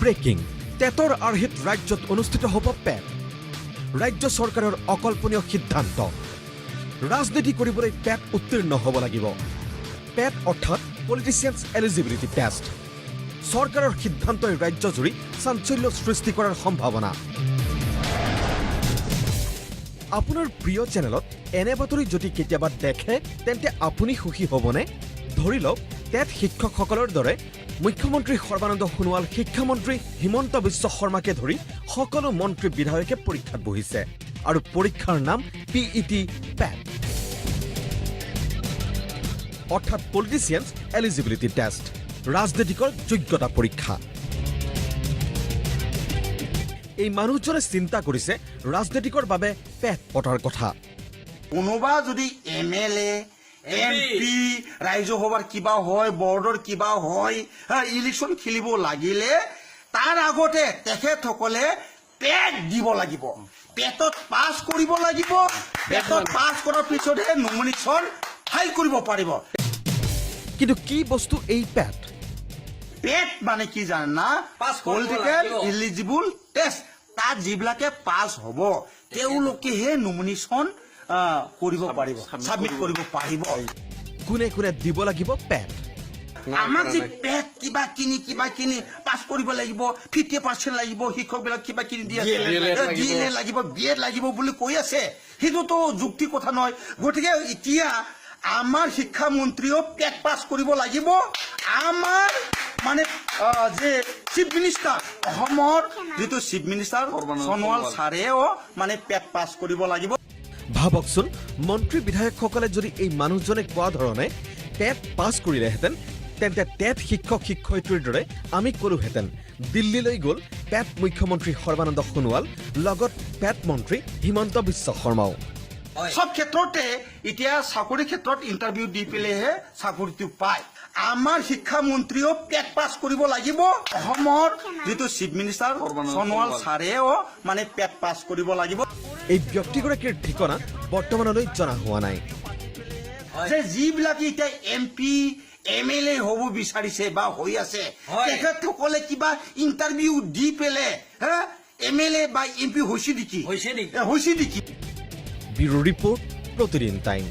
breaking টেটৰ আৰ্হিত ৰাজ্যত অনুষ্ঠিত হ'ব পেট ৰাজ্য চৰকাৰৰ অকল্পনীয় সিদ্ধান্ত ৰাজনীতি কৰিবলৈ পেট উত্তীৰ্ণ হ'ব লাগিব পেট অৰ্থাৎ পলিটিচিয়ানছ এলিজিবিলিটি টেষ্ট চৰকাৰৰ সিদ্ধান্তই ৰাজ্যজুৰি চাঞ্চল্য সৃষ্টি কৰাৰ সম্ভাৱনা আপোনাৰ প্ৰিয় চেনেলত এনে বাতৰি যদি কেতিয়াবা দেখে তেন্তে আপুনি সুখী হ'বনে ধৰি লওক টেট শিক্ষকসকলৰ দৰে মুখ্যমন্ত্ৰী সৰ্বানন্দ সোণোৱাল শিক্ষামন্ত্ৰী হিমন্ত বিশ্ব শৰ্মাকে ধৰি সকলো মন্ত্ৰী বিধায়কে পৰীক্ষাত বহিছে আৰু পৰীক্ষাৰ নাম PET পেট অৰ্থাৎ পলিটিচিয়ানছ এলিজিবিলিটি টেষ্ট ৰাজনীতিকৰ যোগ্যতা পৰীক্ষা এই মানুহজনে চিন্তা কৰিছে ৰাজনীতিকৰ বাবে পেট পতাৰ কথা কোনোবা যদি MLA MP ৰাজ্যসভাৰ কিবা হয় বৰ্ডৰ কিবা হয় ইলেকশ্যন খেলিব লাগিলে তাৰ আগতে তেখেতসকলে পেট দিব লাগিব পেটত পাছ কৰিব লাগিব পেটত পাছ কৰাৰ পিছতহে নমিনেশ্যন ফাইল কৰিব পাৰিব কিন্তু কি বস্তু এই পেট পেট মানে কি জানা পলিটিকেল ইলিজিবল টেষ্ট তাত যিবিলাকে পাছ হ'ব তেওঁলোকেহে নমিনেশ্যন কৰিব পাৰিব সাবমিট কৰিব পাৰিব কোনে কোনে দিব লাগিব পেট আমাক যে পেট কিবা কিনি পাছ কৰিব লাগিব 50% লাগিব শিক্ষকবিলাক কিবা কিনি দি আছে DLA লাগিব BEd লাগিব বুলি কৈ আছে সেইটোতো যুক্তি কথা নহয় গতিকে এতিয়া আমাৰ শিক্ষামন্ত্ৰীও পেট পাছ কৰিব লাগিব আমাৰ মানে যে চিফ মিনিষ্টাৰ অসমৰ যেটো চিফ মিনিষ্টাৰ সোণোৱাল ছাৰেও মানে পেট পাছ কৰিব লাগিব ভাবকচোন মন্ত্ৰী বিধায়কসকলে যদি এই মানুহজনে কোৱা ধৰণে পেট পাছ কৰিলেহেঁতেন তেন্তে টেট শিক্ষক শিক্ষয়িত্ৰীৰ দৰে আমি ক'লোহেঁতেন দিল্লীলৈ গ'ল পেট মুখ্যমন্ত্ৰী সৰ্বানন্দ সোণোৱাল লগত পেট মন্ত্ৰী হিমন্ত বিশ্ব শৰ্মাও সব ক্ষেত্ৰতে এতিয়া চাকৰি ক্ষেত্ৰত ইণ্টাৰভিউ দি পেলেহে চাকৰিটো পায় আমাৰ শিক্ষামন্ত্ৰীও পেট পাছ কৰিব লাগিব অসমৰ যেটো চিফ মিনিষ্টাৰ সোণোৱাল ছাৰেও মানে পেট পাছ কৰিব লাগিব এই ব্যক্তিগৰাকীৰ ঠিকনা বৰ্তমানলৈ জনা হোৱা নাই যে যিবিলাকে এতিয়া MP MLA হ'ব বিচাৰিছে বা হৈ আছে তেখেতসকলে কিবা ইণ্টাৰভিউ দি পেলে MLA বা MP হৈছে নেকি ব্যুৰো ৰিপৰ্ট প্ৰতিদিন টাইম